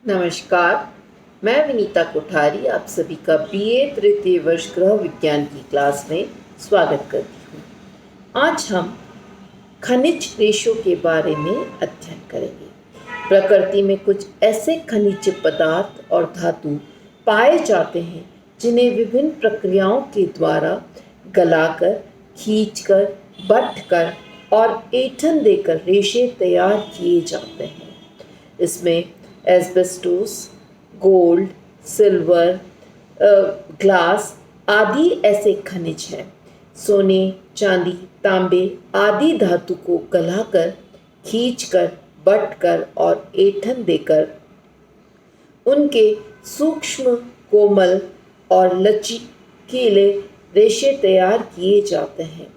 नमस्कार। मैं विनीता कोठारी आप सभी का बीए तृतीय वर्ष गृह विज्ञान की क्लास में स्वागत करती हूँ। आज हम खनिज रेशों के बारे में अध्ययन करेंगे। प्रकृति में कुछ ऐसे खनिज पदार्थ और धातु पाए जाते हैं जिन्हें विभिन्न प्रक्रियाओं के द्वारा गलाकर, खींचकर, बटकर और ऐंठन देकर रेशे तैयार किए जाते हैं। इसमें एस्बेस्टोस, गोल्ड, सिल्वर, ग्लास आदि ऐसे खनिज हैं। सोने, चांदी, तांबे आदि धातु को गलाकर, खींचकर, बटकर और ऐंठन देकर उनके सूक्ष्म, कोमल और लचीले रेशे तैयार किए जाते हैं।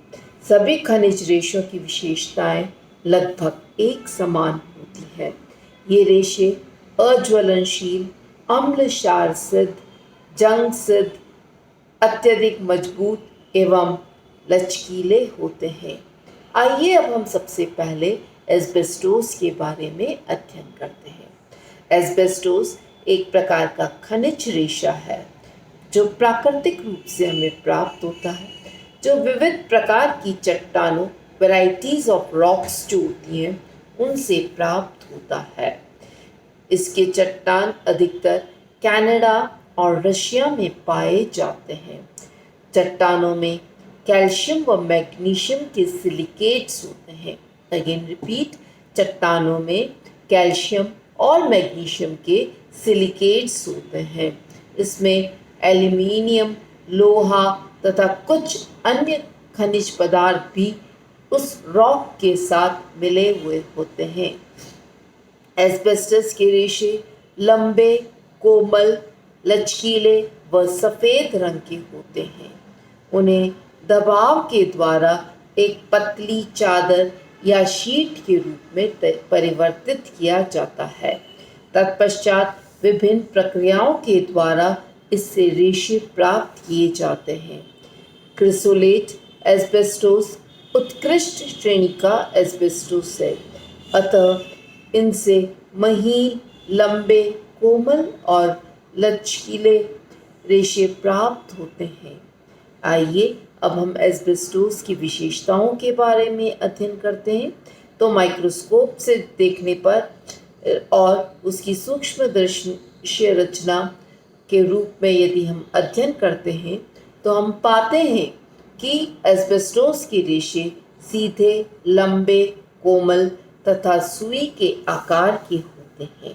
सभी खनिज रेशों की विशेषताएं लगभग एक समान होती है। ये रेशे अज्वलनशील, अम्ल क्षार सिद्ध, जंग सिद्ध, अत्यधिक मजबूत एवं लचकीले होते हैं। आइए अब हम सबसे पहले एस्बेस्टोस के बारे में अध्ययन करते हैं। एस्बेस्टोस एक प्रकार का खनिज रेशा है जो प्राकृतिक रूप से हमें प्राप्त होता है, जो विविध प्रकार की चट्टानों, वैरायटीज ऑफ रॉक्स जो होती हैं, उनसे प्राप्त होता है। इसके चट्टान अधिकतर कनाडा और रशिया में पाए जाते हैं। चट्टानों में कैल्शियम व मैग्नीशियम के सिलिकेट्स होते हैं। अगेन रिपीट, चट्टानों में कैल्शियम और मैग्नीशियम के सिलिकेट्स होते हैं। इसमें एल्यूमिनियम, लोहा तथा कुछ अन्य खनिज पदार्थ भी उस रॉक के साथ मिले हुए होते हैं। एस्बेस्टस के रेशे लंबे, कोमल, लचकीले व सफ़ेद रंग के होते हैं। उन्हें दबाव के द्वारा एक पतली चादर या शीट के रूप में परिवर्तित किया जाता है। तत्पश्चात विभिन्न प्रक्रियाओं के द्वारा इससे रेशे प्राप्त किए जाते हैं। क्रिसोलेट एस्बेस्टोस उत्कृष्ट श्रेणी का एस्बेस्टोस है, अतः इनसे महीन, लंबे, कोमल और लचकीले रेशे प्राप्त होते हैं। आइए अब हम एस्बेस्टोस की विशेषताओं के बारे में अध्ययन करते हैं। तो माइक्रोस्कोप से देखने पर और उसकी सूक्ष्मदर्शी रचना के रूप में यदि हम अध्ययन करते हैं तो हम पाते हैं कि एस्बेस्टोस के रेशे सीधे, लंबे, कोमल तथा सुई के आकार के होते हैं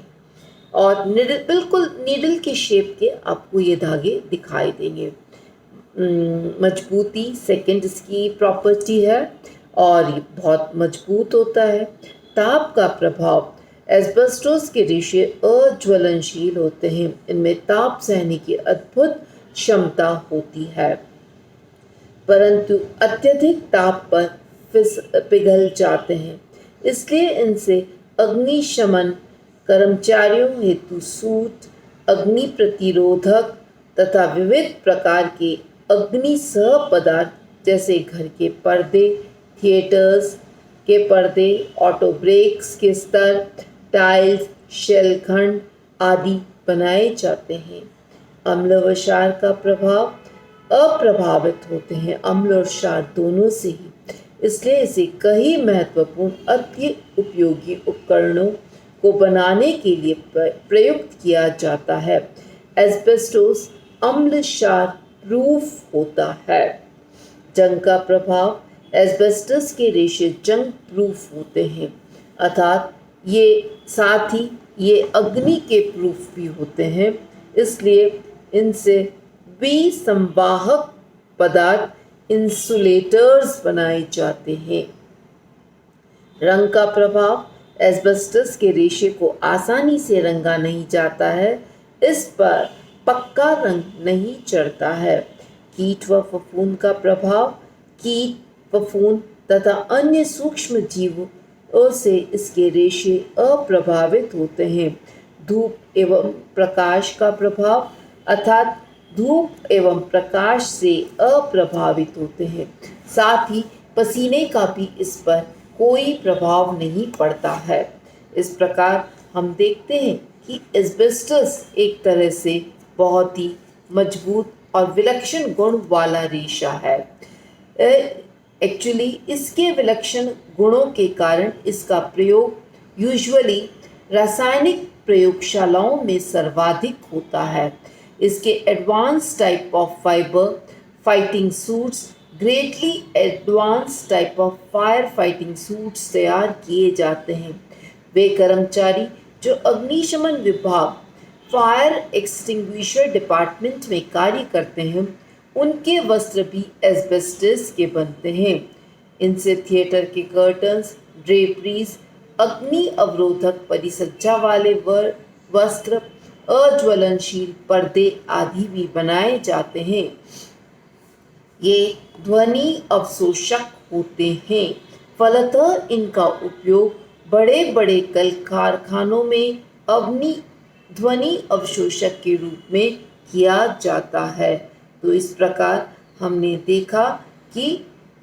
और बिल्कुल नीडल के शेप के आपको ये धागे दिखाई देंगे। मजबूती सेकंड इसकी प्रॉपर्टी है और ये बहुत मजबूत होता है। ताप का प्रभाव, एस्बेस्टोस के रेशे अज्वलनशील होते हैं। इनमें ताप सहने की अद्भुत क्षमता होती है, परंतु अत्यधिक ताप पर पिघल जाते हैं। इसलिए इनसे अग्निशमन कर्मचारियों हेतु सूट, अग्नि प्रतिरोधक तथा विविध प्रकार के अग्नि सह पदार्थ जैसे घर के पर्दे, थिएटर्स के पर्दे, ऑटो ब्रेक्स के स्तर, टाइल्स, शेलखंड आदि बनाए जाते हैं। अम्ल व क्षार का प्रभाव, अप्रभावित होते हैं अम्ल और क्षार दोनों से ही, इसलिए इसे कई महत्वपूर्ण अति उपयोगी उपकरणों को बनाने के लिए प्रयुक्त किया जाता है। एस्बेस्टोस अम्ल क्षार प्रूफ होता है। जंग का प्रभाव, एस्बेस्टस के रेशे जंग प्रूफ होते हैं, अर्थात ये साथ ही ये अग्नि के प्रूफ भी होते हैं, इसलिए इनसे विसंवाहक पदार्थ इंसुलेटर्स बनाए जाते हैं। रंग का प्रभाव, एस्बेस्टस के रेशे को आसानी से रंगा नहीं जाता है, इस पर पक्का रंग नहीं चढ़ता है। कीट व फफूंद का प्रभाव, कीट, फफूंद तथा अन्य सूक्ष्म जीवों से इसके रेशे अप्रभावित होते हैं। धूप एवं प्रकाश का प्रभाव, अर्थात धूप एवं प्रकाश से अप्रभावित होते हैं। साथ ही पसीने का भी इस पर कोई प्रभाव नहीं पड़ता है। इस प्रकार हम देखते हैं कि एस्बेस्टस एक तरह से बहुत ही मजबूत और विलक्षण गुण वाला रेशा है। एक्चुअली इसके विलक्षण गुणों के कारण इसका प्रयोग यूजुअली रासायनिक प्रयोगशालाओं में सर्वाधिक होता है। इसके advance type of fibre fighting suits, greatly advance type of fire fighting suits तैयार किए जाते हैं। वे कर्मचारी जो अग्निशमन विभाग फायर एक्सटिंग्विशर डिपार्टमेंट में कार्य करते हैं, उनके वस्त्र भी एस्बेस्टस के बनते हैं। इनसे थिएटर के कर्टन्स, ड्रेपरीज, अग्नि अवरोधक परिसज्जा वाले वस्त्र, अज्वलनशील पर्दे आदि भी बनाए जाते हैं। ये ध्वनि अवशोषक होते हैं, फलतः इनका उपयोग बड़े बड़े कल कारखानों में ध्वनि अवशोषक के रूप में किया जाता है। तो इस प्रकार हमने देखा कि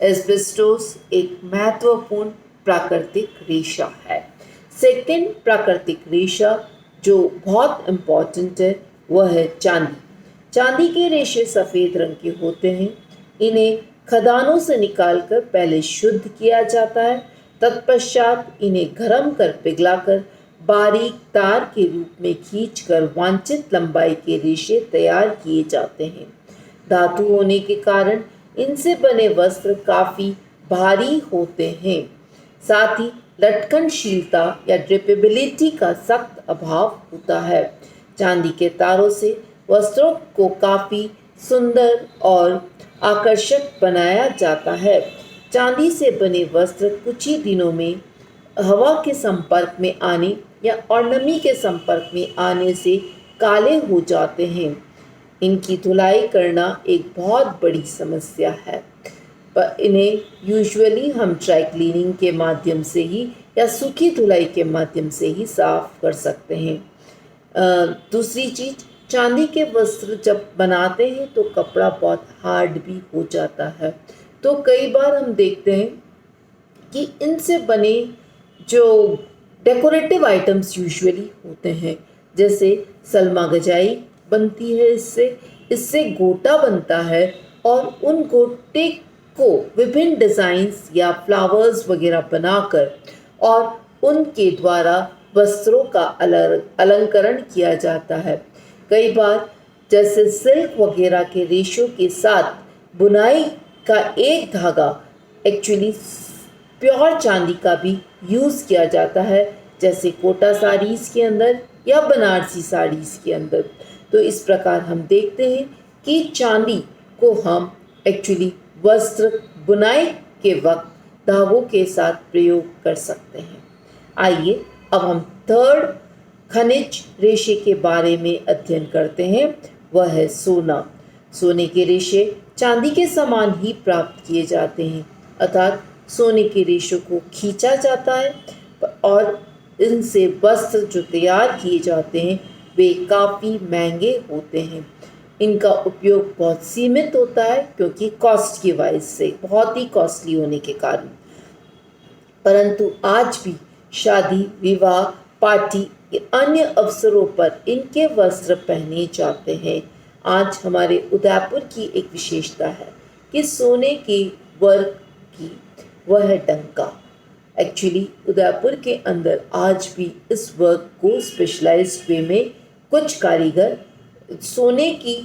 एस्बेस्टोस एक महत्वपूर्ण प्राकृतिक रेशा है। सेकंड प्राकृतिक रेशा जो बहुत इम्पॉर्टेंट है वह है चांदी। चांदी के रेशे सफ़ेद रंग के होते हैं। इन्हें खदानों से निकालकर पहले शुद्ध किया जाता है, तत्पश्चात इन्हें गर्म कर पिघलाकर बारीक तार के रूप में खींचकर वांछित लंबाई के रेशे तैयार किए जाते हैं। धातु होने के कारण इनसे बने वस्त्र काफ़ी भारी होते हैं। साथ ही लटकनशीलता या ड्रेपेबिलिटी का सख्त अभाव होता है। चांदी के तारों से वस्त्रों को काफ़ी सुंदर और आकर्षक बनाया जाता है। चांदी से बने वस्त्र कुछ ही दिनों में हवा के संपर्क में आने और नमी के संपर्क में आने से काले हो जाते हैं। इनकी धुलाई करना एक बहुत बड़ी समस्या है, पर इन्हें यूजुअली हम ड्राई क्लीनिंग के माध्यम से ही या सूखी धुलाई के माध्यम से ही साफ कर सकते हैं। दूसरी चीज़, चांदी के वस्त्र जब बनाते हैं तो कपड़ा बहुत हार्ड भी हो जाता है। तो कई बार हम देखते हैं कि इनसे बने जो डेकोरेटिव आइटम्स यूजुअली होते हैं, जैसे सलमा गजाई बनती है, इससे गोटा बनता है और उन गोटे को विभिन्न डिज़ाइंस या फ्लावर्स वगैरह बनाकर और उनके द्वारा वस्त्रों का अलंकरण किया जाता है। कई बार जैसे सिल्क वगैरह के रेशों के साथ बुनाई का एक धागा एक्चुअली प्योर चांदी का भी यूज़ किया जाता है, जैसे कोटा साड़ीज़ के अंदर या बनारसी साड़ीज़ के अंदर। तो इस प्रकार हम देखते हैं कि चांदी को हम एक्चुअली वस्त्र बुनाई के वक्त धागों के साथ प्रयोग कर सकते हैं। आइए अब हम थर्ड खनिज रेशे के बारे में अध्ययन करते हैं, वह है सोना। सोने के रेशे चांदी के समान ही प्राप्त किए जाते हैं, अर्थात सोने के रेशों को खींचा जाता है और इनसे वस्त्र जो तैयार किए जाते हैं वे काफ़ी महंगे होते हैं। इनका उपयोग बहुत सीमित होता है क्योंकि कॉस्ट की वजह से, बहुत ही कॉस्टली होने के कारण। परंतु आज भी शादी, विवाह, पार्टी अन्य अवसरों पर इनके वस्त्र पहने जाते हैं। आज हमारे उदयपुर की एक विशेषता है कि सोने के वर्क की वह है डंका। एक्चुअली उदयपुर के अंदर आज भी इस वर्क को स्पेशलाइज्ड वे में कुछ कारीगर सोने की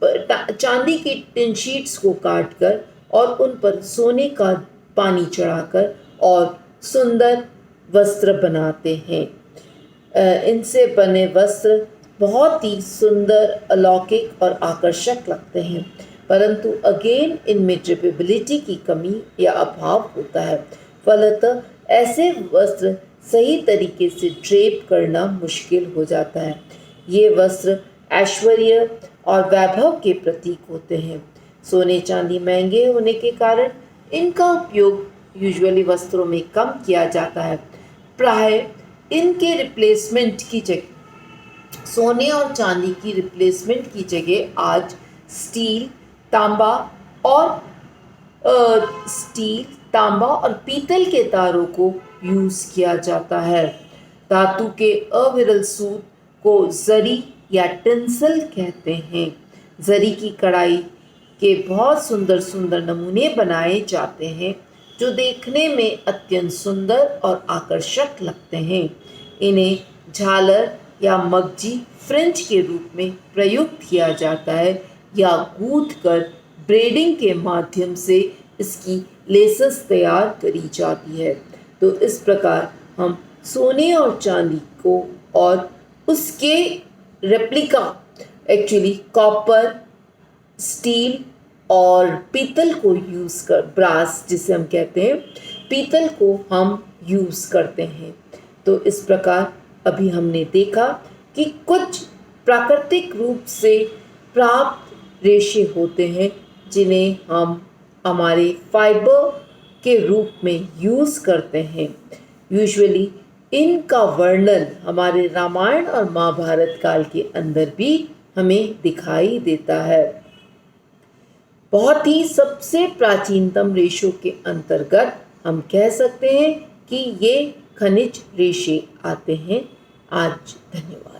चांदी की टिन शीट्स को काटकर और उन पर सोने का पानी चढ़ाकर और सुंदर वस्त्र बनाते हैं। इनसे बने वस्त्र बहुत ही सुंदर, अलौकिक और आकर्षक लगते हैं, परंतु अगेन इनमें ड्रेपेबिलिटी की कमी या अभाव होता है। फलतः ऐसे वस्त्र सही तरीके से ड्रेप करना मुश्किल हो जाता है। ये वस्त्र ऐश्वर्य और वैभव के प्रतीक होते हैं। सोने चांदी महंगे होने के कारण इनका उपयोग यूजुअली वस्त्रों में कम किया जाता है। प्राय इनके रिप्लेसमेंट की जगह, सोने और चांदी की रिप्लेसमेंट की जगह आज स्टील, तांबा और पीतल के तारों को यूज़ किया जाता है। धातु के अविरल सूत को जरी या टिंसल कहते हैं। जरी की कढ़ाई के बहुत सुंदर सुंदर नमूने बनाए जाते हैं जो देखने में अत्यंत सुंदर और आकर्षक लगते हैं। इन्हें झालर या मगजी फ्रिंज के रूप में प्रयुक्त किया जाता है या गूंथकर ब्रेडिंग के माध्यम से इसकी लेसेस तैयार करी जाती है। तो इस प्रकार हम सोने और चांदी को और उसके रेप्लिका एक्चुअली कॉपर, स्टील और पीतल को यूज़ कर, ब्रास जिसे हम कहते हैं, पीतल को हम यूज़ करते हैं। तो इस प्रकार अभी हमने देखा कि कुछ प्राकृतिक रूप से प्राप्त रेशे होते हैं जिन्हें हम हमारे फाइबर के रूप में यूज़ करते हैं। यूजुअली इनका वर्णन हमारे रामायण और महाभारत काल के अंदर भी हमें दिखाई देता है। बहुत ही सबसे प्राचीनतम रेशों के अंतर्गत हम कह सकते हैं कि ये खनिज रेशे आते हैं। आज धन्यवाद।